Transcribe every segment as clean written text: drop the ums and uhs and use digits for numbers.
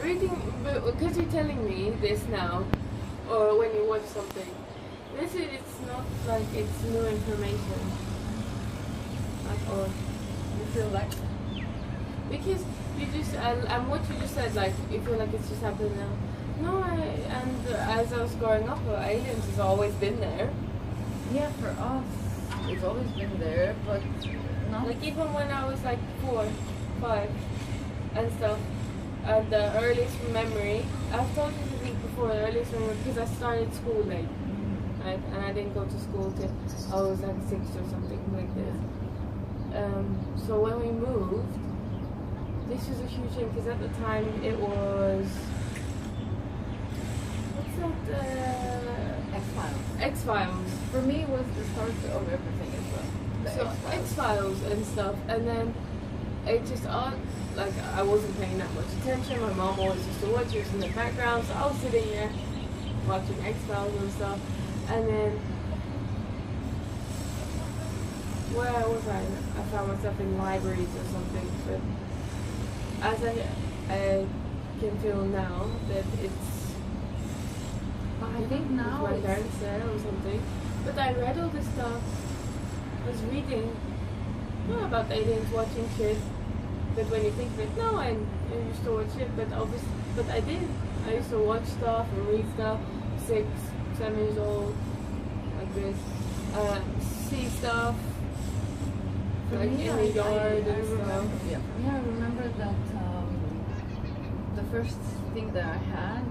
reading, because you're telling me this now, or when you watch something, it's not like it's new information at all. You feel like Because you just, and what you just said, like, you feel like it's just happening now. No, and as I was growing up, aliens has always been there. yeah, for us, it's always been there, but not Like, even when I was like 4, 5, and stuff, and the earliest memory, I've told you the week before, the earliest memory, because I started school late, right? And I didn't go to school till I was like 6 or something like this. So when we moved, this was a huge thing, because at the time it was, what's that, X-Files. X-Files. For me, it was the start of everything as well. The So X-Files. X-Files and stuff, and then it just like I wasn't paying that much attention. My mom always used to watch it in the background, so I was sitting there watching X-Files and stuff, and then where was I? I found myself in libraries or something, but as I can feel now that it's But I think now with my it's, parents there or something. But I read all this stuff. I was reading about aliens watching shit. But when you think of it, no, I used to watch it, but obviously, but I did. I used to watch stuff and read stuff. 6, 7 years old, like this. See stuff, for like me, in the yard I and stuff. remember, yeah, for me, I remember that the first thing that I had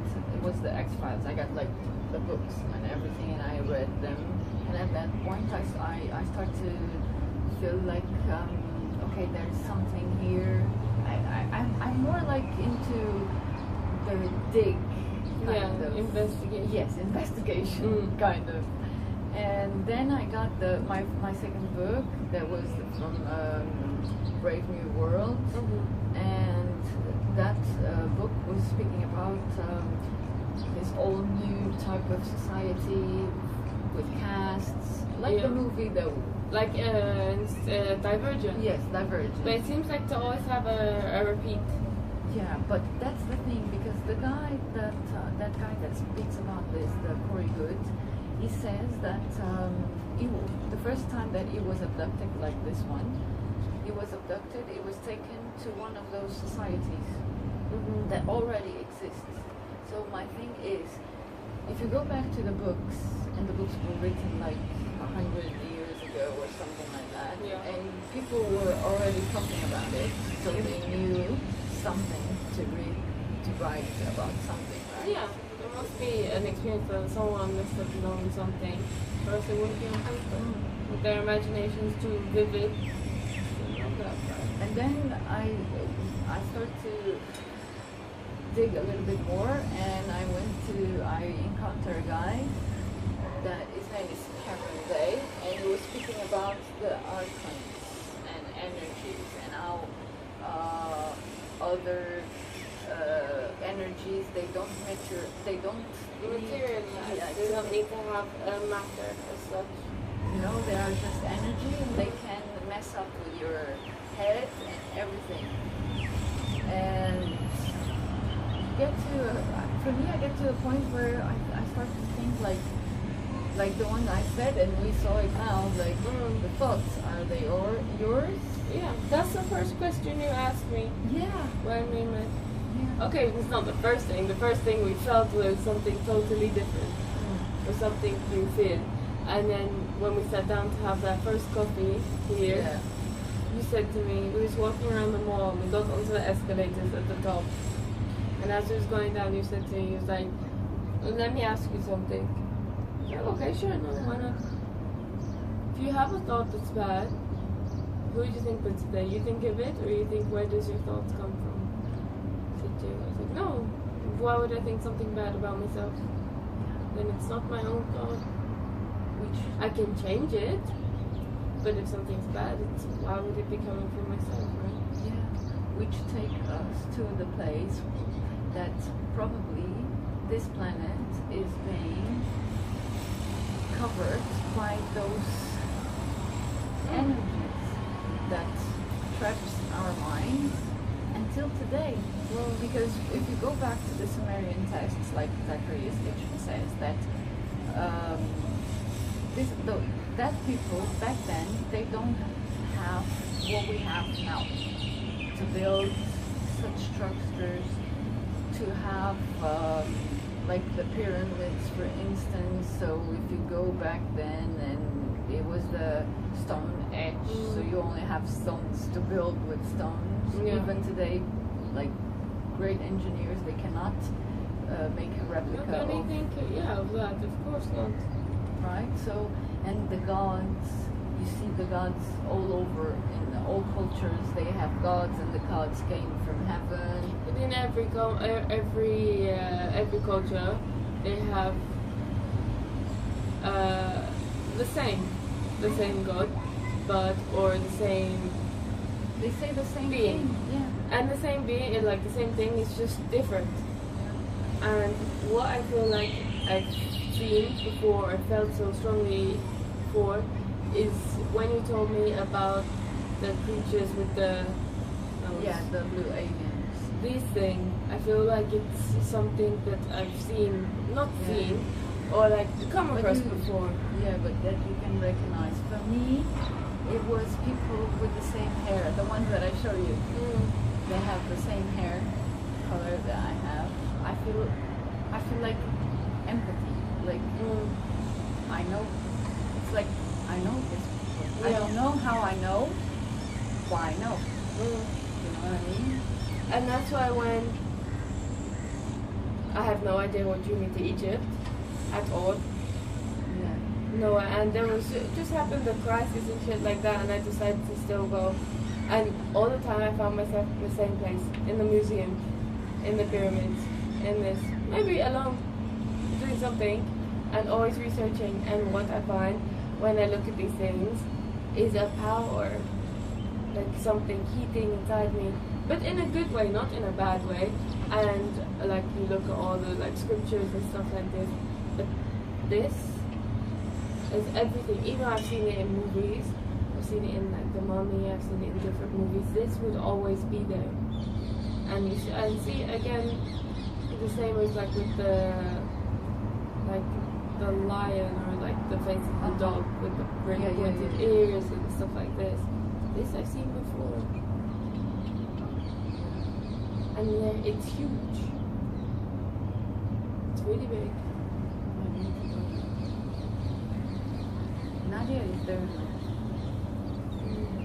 was the X-Files. I got like the books and everything, and I read them. And at that point, I start to feel like, okay, there's something here. I'm more like into the dig kind of. Investigation. Yes, investigation kind of. And then I got my second book that was from Brave New World, and that book was speaking about this all new type of society with castes, like the movie that. Like Divergent. Yes, Divergent. But it seems like to always have a repeat. Yeah, but that's the thing, because the guy that guy that speaks about this, the Corey Good, he says that the first time that he was abducted, like this one, he was abducted. He was taken to one of those societies that already exists. So my thing is, if you go back to the books, and the books were written like 100 years ago or something like that, and people were already talking about it, so they knew something to read, to write about something, right? Yeah, there must be an experience that someone must have known something, or else it wouldn't be on paper. With their imaginations too vivid. And then I started to dig a little bit more, and I encountered a guy that his name is Cameron Day, and he was speaking about the archons and energies and how other energies, they don't materialize. Yeah, They don't need to have matter as such. you know, they are just energy, and they can mess up with your head and everything. And for me, I get to a point where I start to think like the one I said, and we saw it now, like the thoughts, are they yours? Yeah, that's the first question you asked me Yeah. when we met. Yeah. Okay, it's not the first thing. The first thing we felt was something totally different, or something you feel. And then when we sat down to have that first coffee here, Yeah. you said to me, we was walking around the mall, we got onto the escalators at the top. And as we was going down, you said to me, you was like, let me ask you something. I said, okay, sure, no, why not? If you have a thought that's bad, who do you think puts it there? You think of it, or you think, where does your thoughts come from? I said to you, I was like, no, why would I think something bad about myself? Then it's not my own thought. Which I can change it, but if something's bad, why would it be coming from myself, right? Yeah. Which take us to the place that probably this planet is being covered by those energies that traps our minds until today. Well, Because if you go back to the Sumerian texts, like Zacharias Sitchin says, that that people back then, they don't have what we have now. To build such structures, to have like the pyramids, for instance. So if you go back then, and it was the stone edge, so you only have stones to build with stones. Yeah. Even today, like great engineers, they cannot make a replica not of, anything, of that, of course not. right? So, and the gods, you see the gods all over in all cultures. They have gods, and the gods came from heaven. But in every culture, they have the same god, but or the same, They say the same Being. thing. Yeah. and the same being, like the same thing, is just different. And what I feel like I've seen before, I felt so strongly before, is when you told me about the creatures with the Yeah, the blue aliens. this thing. I feel like it's something that I've seen, not Yeah. seen, or like come But across you- before. Yeah, but that you can recognize. For me, it was people with the same hair. The ones that I show you, they have the same hair color that I have. I feel like empathy. Like I know. It's like I know this people. I Yeah. don't know how I know. Why I know. Mm. You know what I mean? And that's why when I have no idea what drew me to Egypt at all. Yeah. No, and there was just happened a crisis and shit like that, and I decided to still go. And all the time I found myself in the same place, in the museum, in the pyramids, in this, maybe alone, doing something, and always researching. And what I find when I look at these things is a power, like something heating inside me, but in a good way, not in a bad way. And like you look at all the like scriptures and stuff like this, but this is everything. Even I've seen it in movies, I've seen it in like The Mummy, I've seen it in different movies. This would always be there. And you and see again the same as like with the lion, or like the face of the dog with the great Yeah, yeah, pointed yeah. ears and stuff like this. This I've seen before. And it's huge. It's really big. Nadia is there,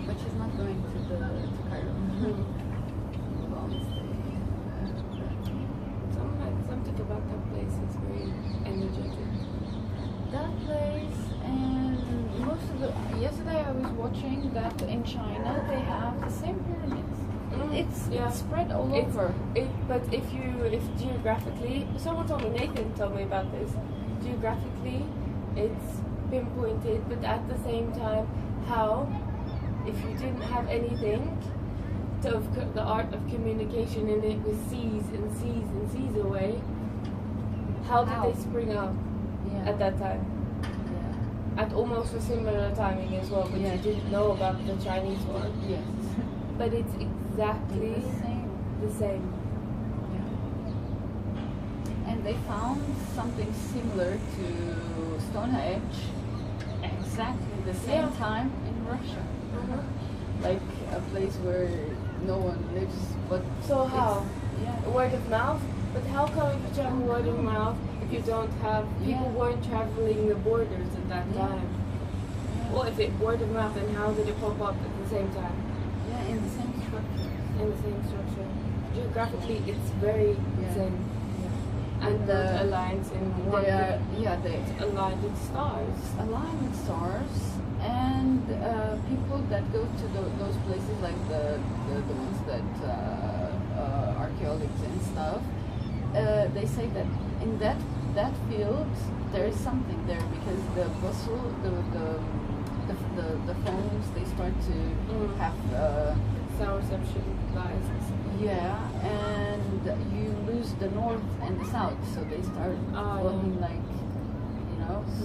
but she's not going to Cairo. Well, Something about that place is very energetic. that place, and most of the yesterday I was watching that in China they have the same pyramids. It's spread all It's- over. But if geographically, someone told me, Nathan told me about this. Geographically, it's pinpointed, but at the same time, how if you didn't have anything the art of communication in it with seas and seas and seas away, how did How? they spring up Yeah. at that time? Yeah. At almost a similar timing as well, but Yeah. you didn't know about the Chinese one. Yes. But it's exactly The same. the same. Yeah. And they found something similar to Stonehenge exactly the same Yeah. time in Russia. Like a place where no one lives, but So how? yeah. Word of mouth? But how come if you travel word of mouth if you don't have people Yeah. weren't traveling the borders at that Yeah. time? Well, if it word of mouth, then how did it pop up at the same time Yeah, in the same structure. in the same structure? Geographically, it's very Yeah. same, Yeah. and the not aligned in one. They are, yeah, they aligned with stars. align with stars, and people that go to those places, like the ones that archaeologists and stuff, they say that in that field there is something there, because the bustle, the phones, they start to have Sound reception lies. yeah, and you lose the north and the south, so they start flowing like,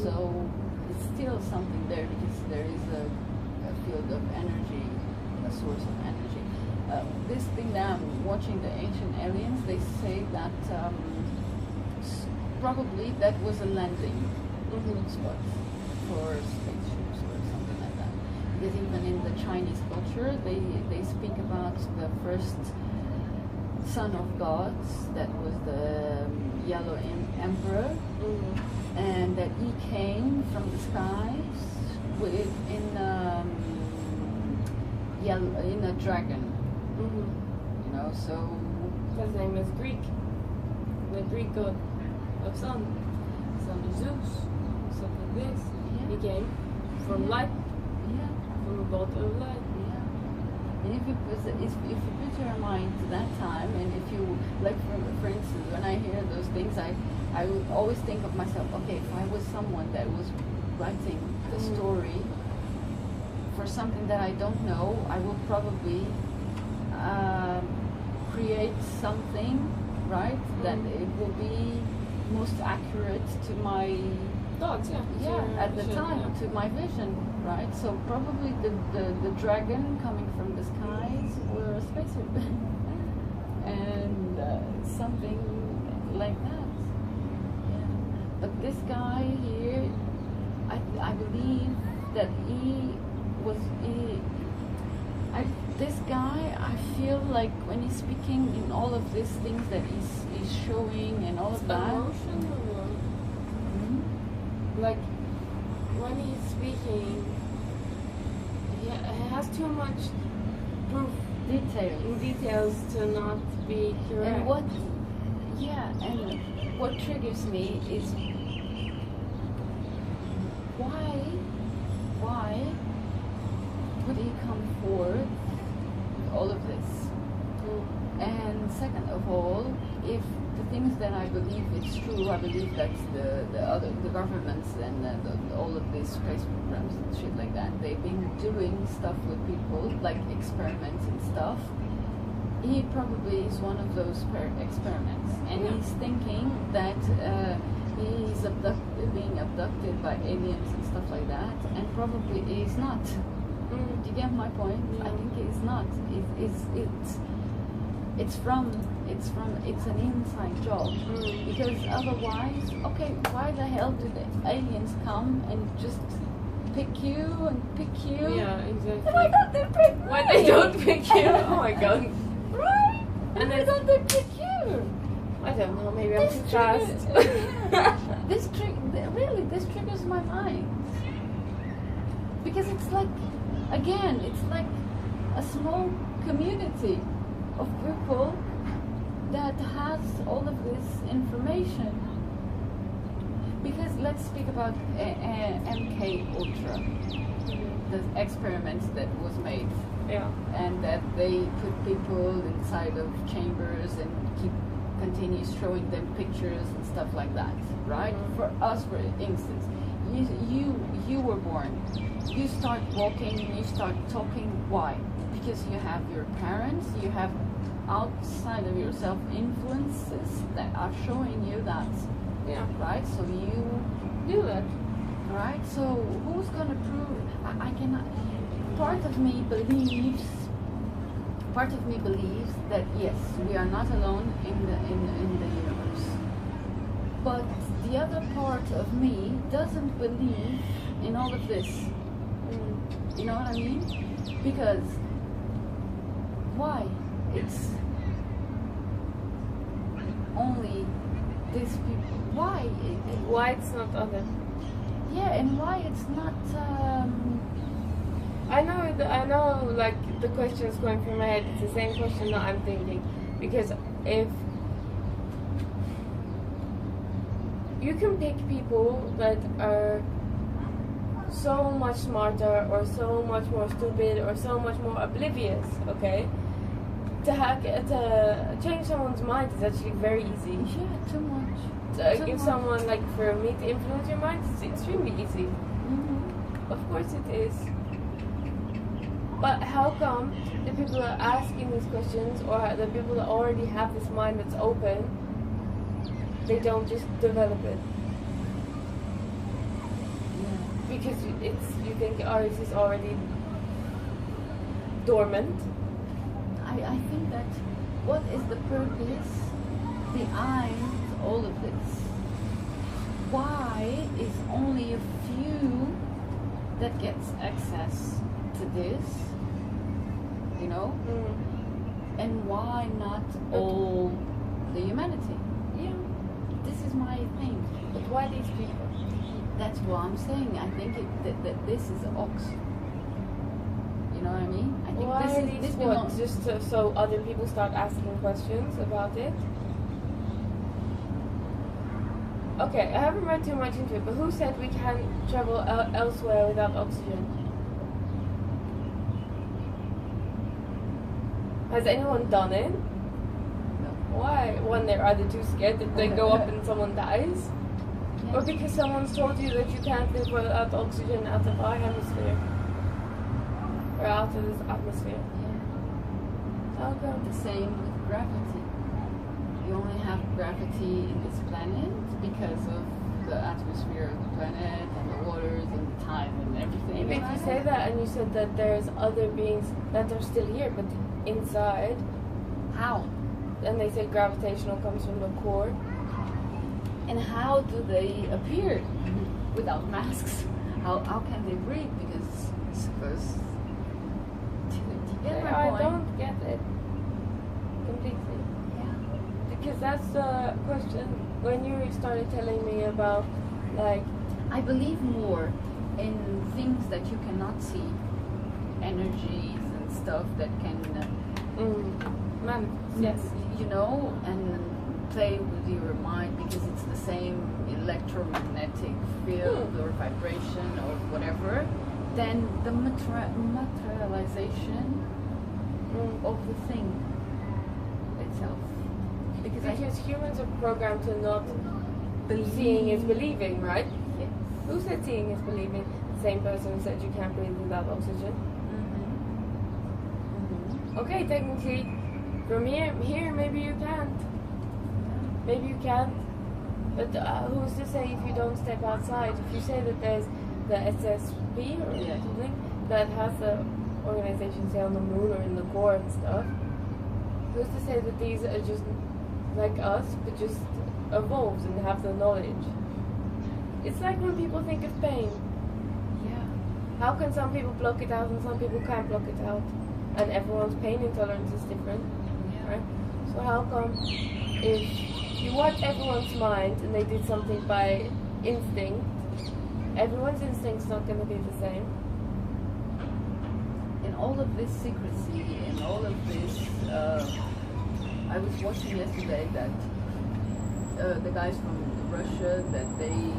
so it's still something there, because there is a field of energy, a source of energy. this thing that I'm watching, the Ancient Aliens, they say that probably that was a landing spot for spaceships or something like that. Because even in the Chinese culture, they speak about the first son of gods, that was the Yellow Emperor, and that he came from the skies in a dragon. You know, so his name is Greek, the Greek god of sun of Zeus, something like this. He came from light, from a bolt of light. And if you put your mind to that time, and if you, like for instance, when I hear those things, I would always think of myself, okay, if I was someone that was writing the story for something that I don't know, I will probably create something, right, that it will be most accurate to my thoughts, at the time, to my vision, right? So probably the dragon coming from the skies were a spaceship and something like that. Yeah. But this guy here, I believe that this guy, I feel like when he's speaking in all of these things that he's showing and all of that. Emotion or like when he's speaking, he has too much proof details to not be correct. And what triggers me is why would he come forward with all of this? And second of all, if the things that I believe it's true, I believe that the governments and all of these space programs and shit like that, they've been doing stuff with people, like experiments and stuff. He probably is one of those experiments, and he's thinking that he's being abducted by aliens and stuff like that, and probably he's not. Do you get my point? I think he's not. It's an inside job, because otherwise, okay, why the hell do the aliens come and just pick you and pick you? Yeah, exactly. Why don't they pick me? Why they don't pick you? Oh my god. Right? And why don't they pick you? I don't know, maybe I'm too fast. This triggers my mind. Because it's like, again, it's like a small community of people that has all of this information. Because let's speak about MK Ultra, the experiments that was made. Yeah. And that they put people inside of chambers and continues showing them pictures and stuff like that, right? For us, for instance, you were born, you start walking, you start talking. Why? Because you have your parents, you have outside of yourself influences that are showing you that. Yeah. Right? So you do that. Right? So who's gonna prove? I cannot. Part of me believes that yes, we are not alone in the universe. But the other part of me doesn't believe in all of this. You know what I mean? Because why? It's only these people. Why? Why it's not other? Yeah, and why it's not? I know. Like the question is going through my head. It's the same question that I'm thinking. Because if you can pick people that are so much smarter or so much more stupid or so much more oblivious, okay? To change someone's mind is actually very easy. Yeah, too much. To give someone, like, for me to influence your mind, it's extremely easy. Of course it is. But how come the people that are asking these questions, or the people that already have this mind that's open, they don't just develop it? Yeah. Because you think ours is already dormant. I I think that what is the purpose behind all of this? Why is only a few that gets access to this, you know? And why not all the humanity? Yeah. This is my thing. But why these people? That's what I'm saying. I think that this is ox. You know what I mean? I think Why this is these this what? belongs. Just so other people start asking questions about it? Okay, I haven't read too much into it, but who said we can travel elsewhere without oxygen? Has anyone done it? No. Why? When they're either too scared that they go up and someone dies? Yeah. Or because someone's told you that you can't live without oxygen out of our hemisphere? Or out of this atmosphere? Yeah. How come? The same with gravity. You only have gravity in this planet because of the atmosphere of the planet and the waters and the time and everything. Maybe if you say that and you said that there's other beings that are still here but inside, How? and they say gravitational comes from the core. And how do they appear without masks? How can they breathe? Because suppose. Do you get my I point? don't get it completely. Yeah. Because that's the question when you started telling me about, like, I believe more in things that you cannot see, energies and stuff that can, yes. you know, and play with your mind because it's the same electromagnetic field or vibration or whatever, than the materialization of the thing itself. Because humans are programmed to not Believe. seeing is believing, right? Yes. Who said seeing is believing? The same person who said you can't breathe without oxygen. Okay, technically, from here, maybe you can't. Maybe you can't. But who's to say if you don't step outside? If you say that there's the SSP or Yeah. something that has the organization, say on the moon or in the core and stuff, who's to say that these are just like us, but just evolved and have the knowledge? It's like when people think of pain. Yeah. How can some people block it out and some people can't block it out? And everyone's pain intolerance is different, Yeah. right? So how come if you watch everyone's mind and they did something by instinct, everyone's instinct's not going to be the same? In all of this secrecy, in all of this, I was watching yesterday that the guys from Russia, that they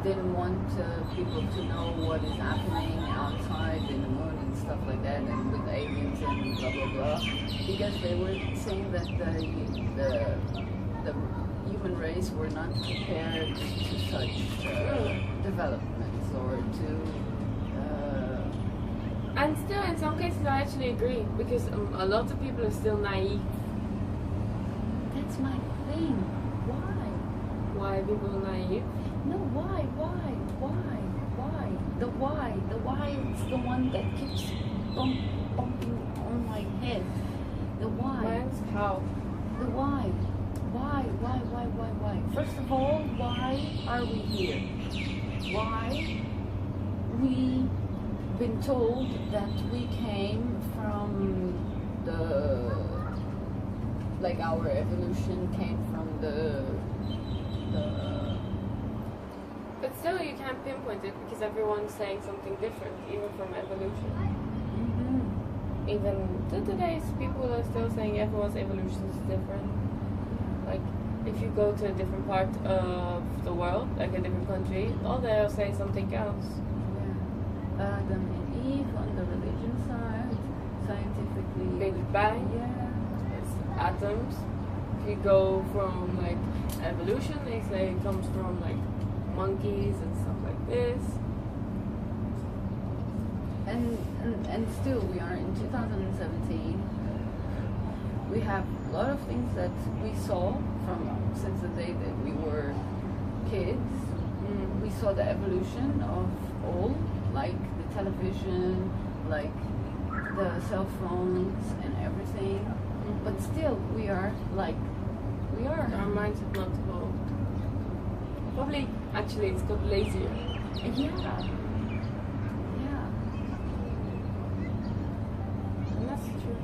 didn't want people to know what is happening outside in the moon and stuff like that, and with aliens and blah blah blah, because they were saying that the human race were not prepared to such developments or to. And still, in some cases, I actually agree because a lot of people are still naive. That's my thing. Why? Why are people naive? No, why? The why is the one that keeps bumping on my head. The why. Mine's how. The why. Why? First of all, why are we here? Why we been told that we came from like our evolution came from the But still, you can't pinpoint it because everyone's saying something different, even from evolution. Even to today's people are still saying everyone's evolution is different. Like, if you go to a different part of the world, like a different country, all they'll say something else. Yeah. Adam and Eve on the religion side, scientifically. Big Bang. Yeah. It's atoms. If you go from like evolution, they say it comes from like monkeys and stuff like this. And still, we are in 2017. We have a lot of things that we saw from since the day that we were kids. We saw the evolution of all, like the television, like the cell phones and everything. But still, we are. Our minds have not evolved. Probably, actually, it's got lazier. Yeah. And that's true.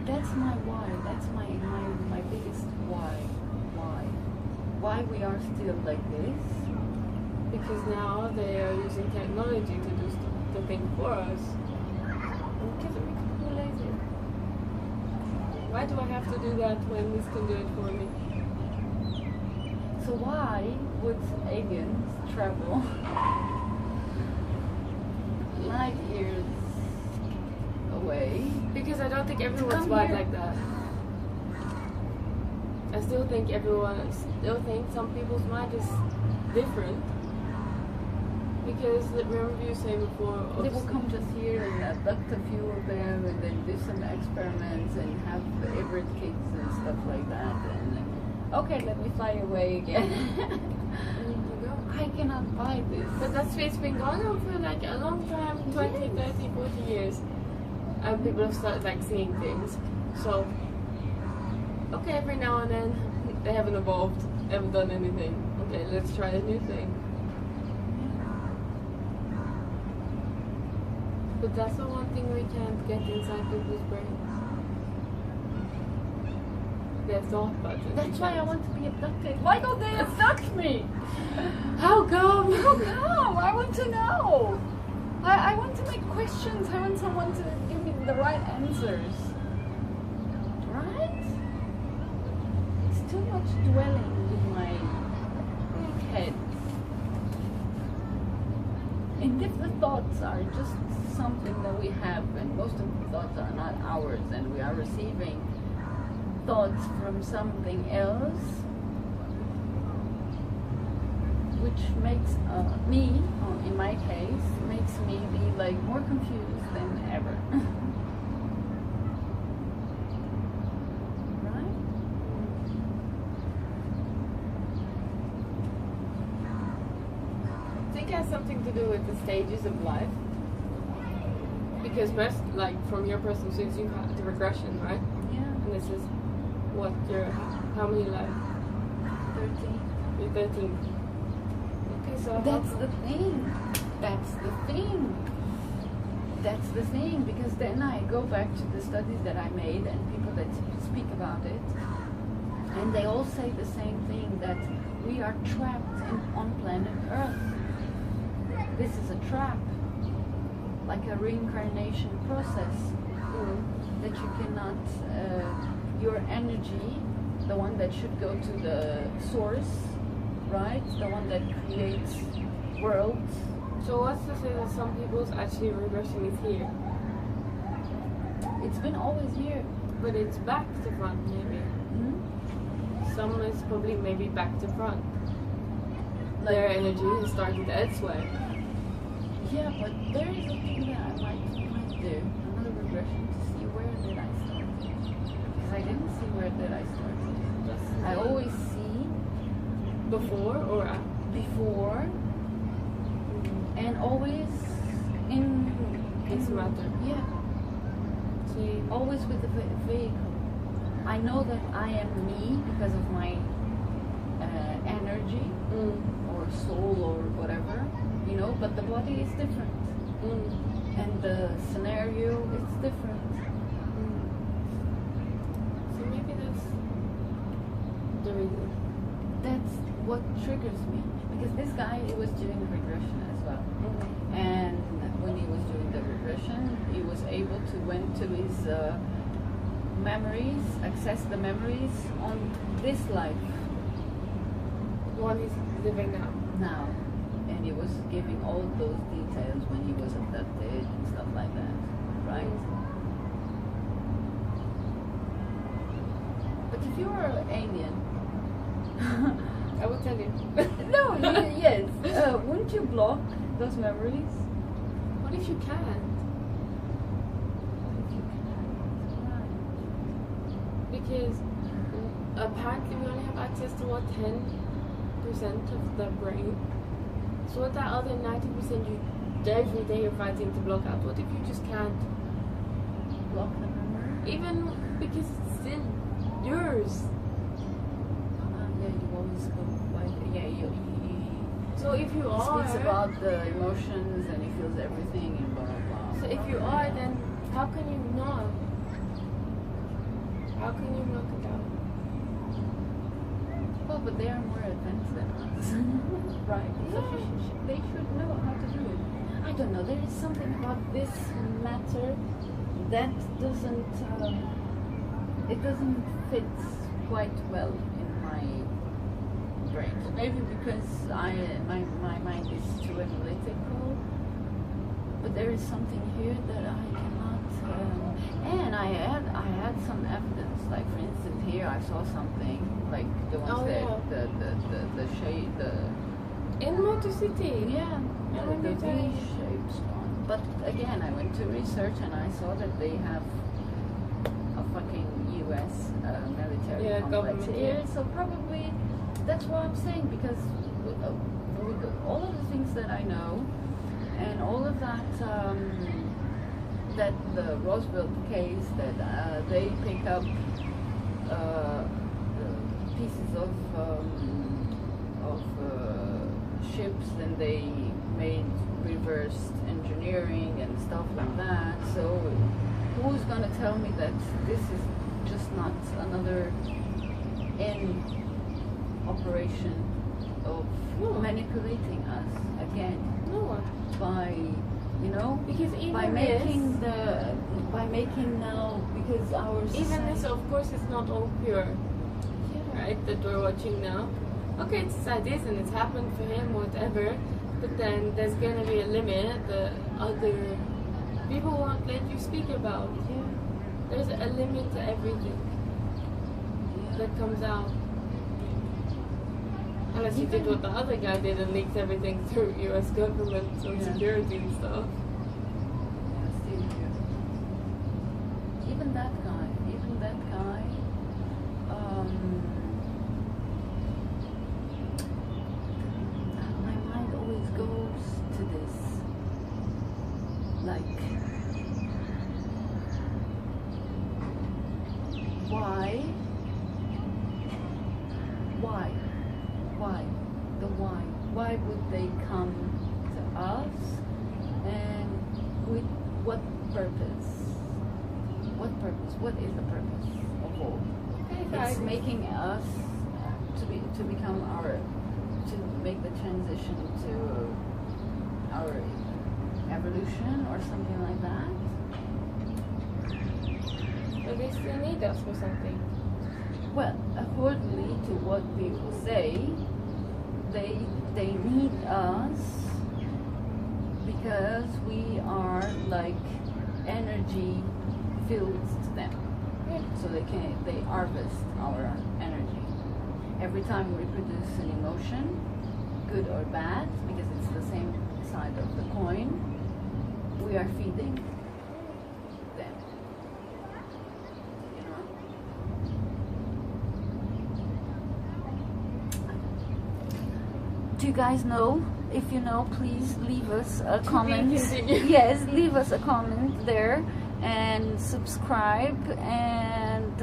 That's my why. That's my biggest why. Why we are still like this? Because now they are using technology to do the thing for us. Because it makes people lazy. Why do I have to do that when this can do it for me? So why would aliens travel light years away? Because I don't think everyone's Come wired here. like that. I still think some people's mind is different. Because remember you saying before, They will come just here and abduct a few of them and then do some experiments and have favorite kids and stuff like that. And okay, let me fly away again. I cannot buy this. But it's been going on for like a long time, 20, 30, 40 years. And people have started like seeing things. So, okay, every now and then they haven't evolved, haven't done anything. Okay, let's try a new thing. But that's the one thing we can't get inside people's brains. Their thought patterns. That's why I want to be abducted. Why don't they abduct me? How come? How come? I want to know. I want to make questions. I want someone to give me the right answers. Right? It's too much dwelling in my head. And if the thoughts are just something that we have, and most of the thoughts are not ours, and we are receiving thoughts from something else, which makes me, in my case, makes me be like more confused than ever. Right? I think it has something to do with the stages of life. Because from your personal sense, you have the regression, right? Yeah. And this is what how many life? 13. You're 13. Okay, so That's the thing. That's the thing. That's the thing. Because then I go back to the studies that I made and people that speak about it, and they all say the same thing, that we are trapped on planet Earth. This is a trap, like a reincarnation process, that you cannot, your energy, the one that should go to the source, right? The one that creates worlds. So what's to say that some people's actually regression is here, It's been always here. but it's back to front maybe. Some is probably maybe back to front. Their energy has started elsewhere. Yeah, but there is a thing that I might do, another regression, to see where did I start. Because I didn't see where did I start. I always see Before or after? before and always in It's matter. Yeah, See, always with the vehicle. I know that I am me because of my energy or soul or whatever, but the body is different. And the scenario is different. So maybe that's the reason. That's what triggers me. Because this guy, he was doing regression as well. And when he was doing the regression, he was able to went to his memories, access the memories on this life The one he's living now. now. And he was giving all those details when he was abducted and stuff like that. Right? But if you were an alien, I will tell you. no, yes. Wouldn't you block those memories? What if you can't? Because apparently we only have access to 10% of the brain. So what that other 90% every day you're fighting to block out? What if you just can't block the memory. Even because it's still yours. Yeah, you always go by. Yeah, So if you he are, speaks about the emotions and he feels everything and blah blah blah. so if you are, then how can you not? How can you knock it out? Well, but they are more advanced than us, right? So they should know how to do it. I don't know. There is something about this matter that doesn't. It doesn't fit quite well in my brain. Maybe because my mind is too analytical. But there is something here that I cannot. And I had some evidence. Like for instance, here I saw something like the ones the shade In Motor City. yeah the V-shaped one. But again, I went to research and I saw that they have a fucking U.S. Military complex government, here. yeah. So probably that's what I'm saying, because with all of the things that I know and all of that that the Roosevelt case that they pick up pieces of ships and they made reversed engineering and stuff like that. So who's gonna tell me that this is just not another operation of manipulating us again No. by, you know, Because even by making now, because our even society, this, of course, it's not all pure, yeah, right? That we're watching now. Okay, it's ideas and it's happened for him, whatever. But then there's gonna be a limit that other people won't let you speak about. yeah, There's a limit to everything that comes out. Unless you did what the other guy did and leaked everything through US government, some Yeah. security and stuff. yeah, still here. Even that guy, my mind always goes to this, like, why, why would they come to us, and with what purpose? What is the purpose of all? It's making us to become to make the transition to our evolution or something like that. But they still need us for something. Well, accordingly to what people say, they need us because we are like energy fields to them. So they harvest our energy. Every time we produce an emotion, good or bad, because it's the same side of the coin, we are feeding them. You know? Do you guys know? If you know, please leave us a comment. Yes, leave us a comment there and subscribe and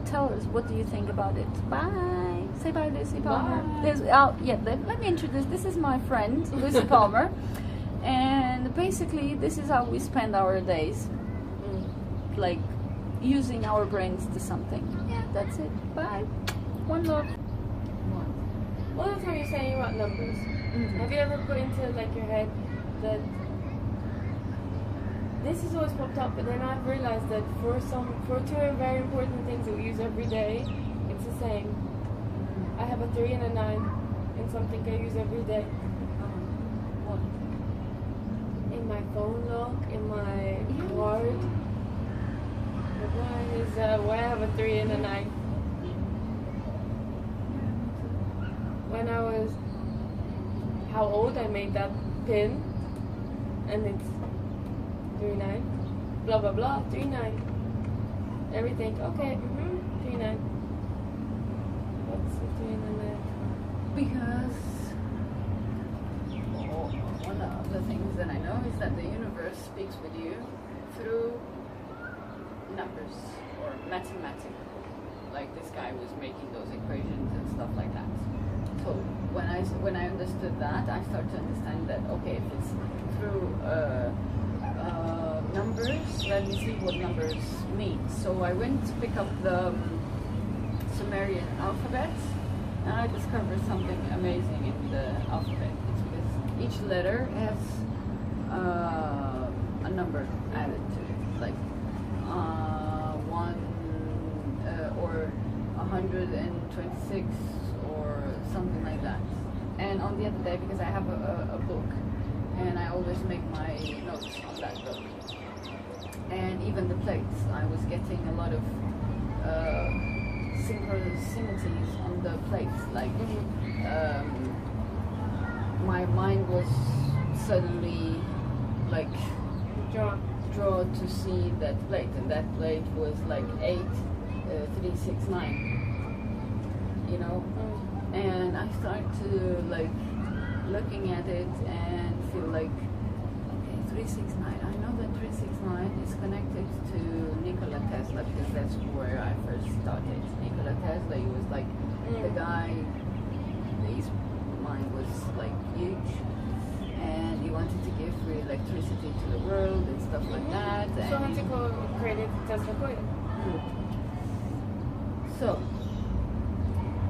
tell us what do you think about it. Bye. Say bye, Lucy Palmer. Let me introduce. This is my friend, Lucy Palmer. And basically, this is how we spend our days. Like, using our brains to something. Yeah, that's it. Bye. One love. All the time you're saying about numbers. Have you ever put into like your head that this has always popped up, but then I've realized that for two very important things that we use every day, it's the same. I have a 3 and a 9 in something I use every day. What? In my phone lock, in my card. But mine is why I have a 3 and a 9. When I was how old, I made that pin, and it's 39, blah blah blah, 39. Everything okay, 39. What's the 39? Because one of the things that I know is that the universe speaks with you through numbers or mathematical. Like this guy was making those equations and stuff like that. So when I understood that, I started to understand that okay, if it's through numbers, let me see what numbers mean. So I went to pick up the Sumerian alphabet, and I discovered something amazing in the alphabet. It's because each letter has a number added to it, like 1 or 126 or something like that. And on the other day, because I have a book, and I always make my notes on that book, and even the plates, I was getting a lot of synchronicities on the plates, like my mind was suddenly like drawn to see that plate, and that plate was like 8369, you know. And I started to like looking at it and feel like, okay, 369, I know that 369 is connected to Nikola Tesla, because that's where I first started. Nikola Tesla, he was like the guy, his mind was like huge, and he wanted to give free electricity to the world and stuff like that. So Nikola created Tesla coil. So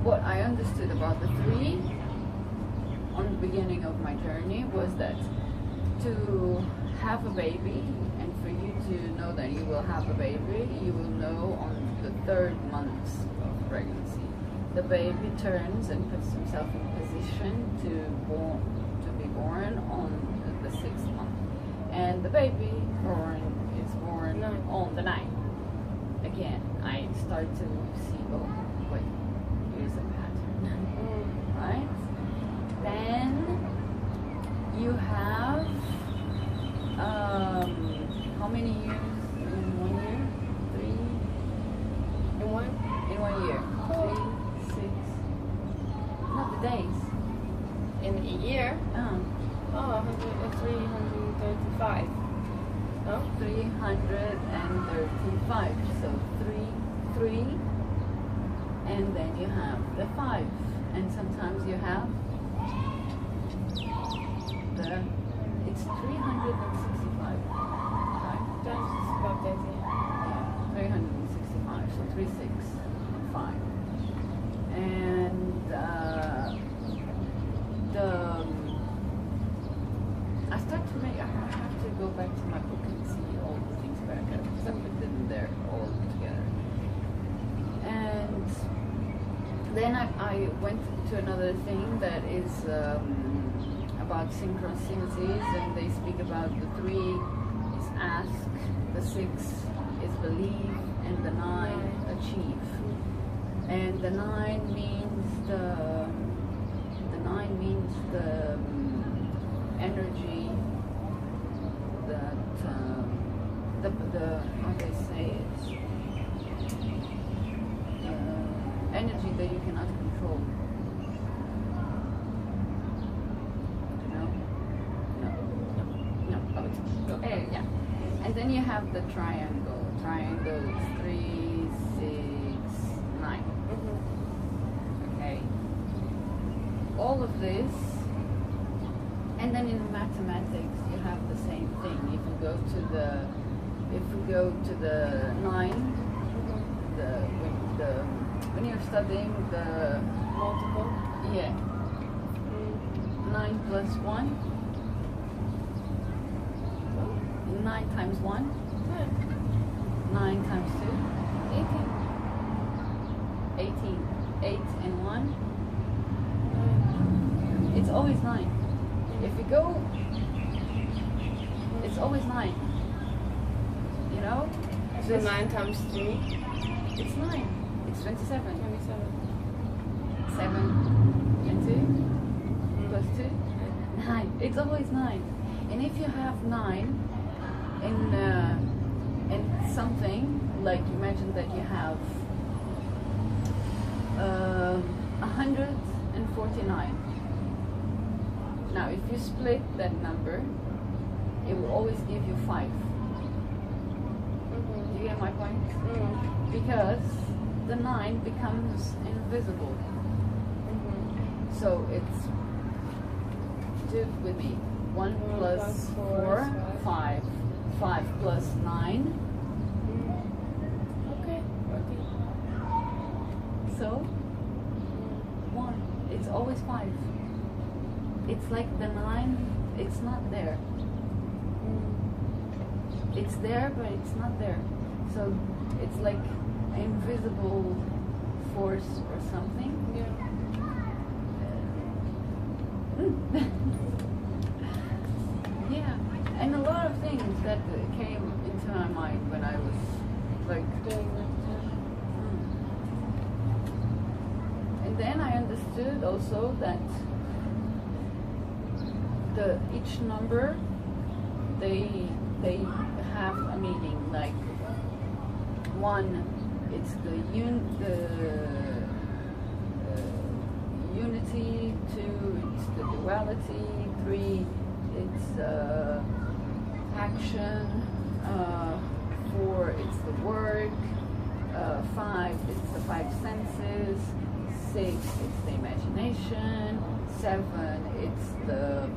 what I understood about the 3 on the beginning of my journey was that to have a baby, and for you to know that you will have a baby, you will know on the 3rd month of pregnancy. The baby turns and puts himself in position to be born on the 6th month. And the baby is born on the 9th. Again, I start to see, oh, wait, here's a pattern, right? Then you have, how many years in 1 year? 3? In 1 year. 3, 6, not the days. In a year? 335. No? 335. So 3, and then you have the 5. And sometimes you have it's 365. Right? That's about that, Yeah, 365. So 3, 6, 5. And I start to make. I have to go back to my book and see all the things back there, because I put them there all together. And then I went to another thing that is about synchronicities, and they speak about the 3 is ask, the 6 is believe, and the 9 achieve. And the 9 means the energy that how they say it, energy that you cannot control. No. Yeah. And then you have the triangle. Triangle is 3, 6, 9. Okay. All of this. And then in mathematics, you have the same thing. If we go to the 9, when you're studying the multiple. Yeah. 9 plus 1. 9 times 1. 9 times 2. 18. 8 and 1. It's always 9. If you go, it's always 9. You know? So 9 times 3? It's 9. It's 27. 27. 7 and 2 plus 2? 9. It's always 9. And if you have 9 in something, like imagine that you have 149. Now, if you split that number, it will always give you 5. Do you get my my point? Mm. Because the 9 becomes invisible. Mm-hmm. So it's, do it with me. 1 plus 4, 5. 5 plus 9. Okay. So 1. It's always 5. It's like the 9, it's not there. It's there, but it's not there. So it's like invisible force or something. Yeah. Yeah, and a lot of things that came into my mind when I was like Doing that. And then I understood also that each number they have a meaning. Like 1, it's the unity. 2, it's the duality. 3, it's action. 4, it's the work. 5, it's the 5 senses. 6, it's the imagination. 7, it's the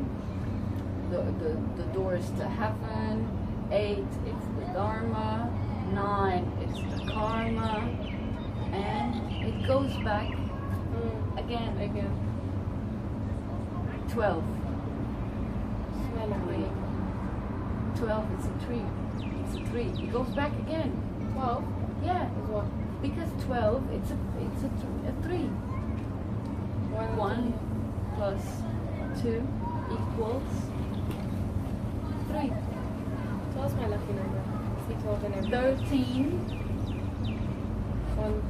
doors to heaven. 8, it's the dharma. 9, it's the karma. And it goes back again. 12. Smell of me. 12, it's a tree. It's a 3. It goes back again. 12 Yeah, is what? because 12, it's a 3. 1 plus 2 equals 3. 12 is my lucky number. See 12 in every 13. 1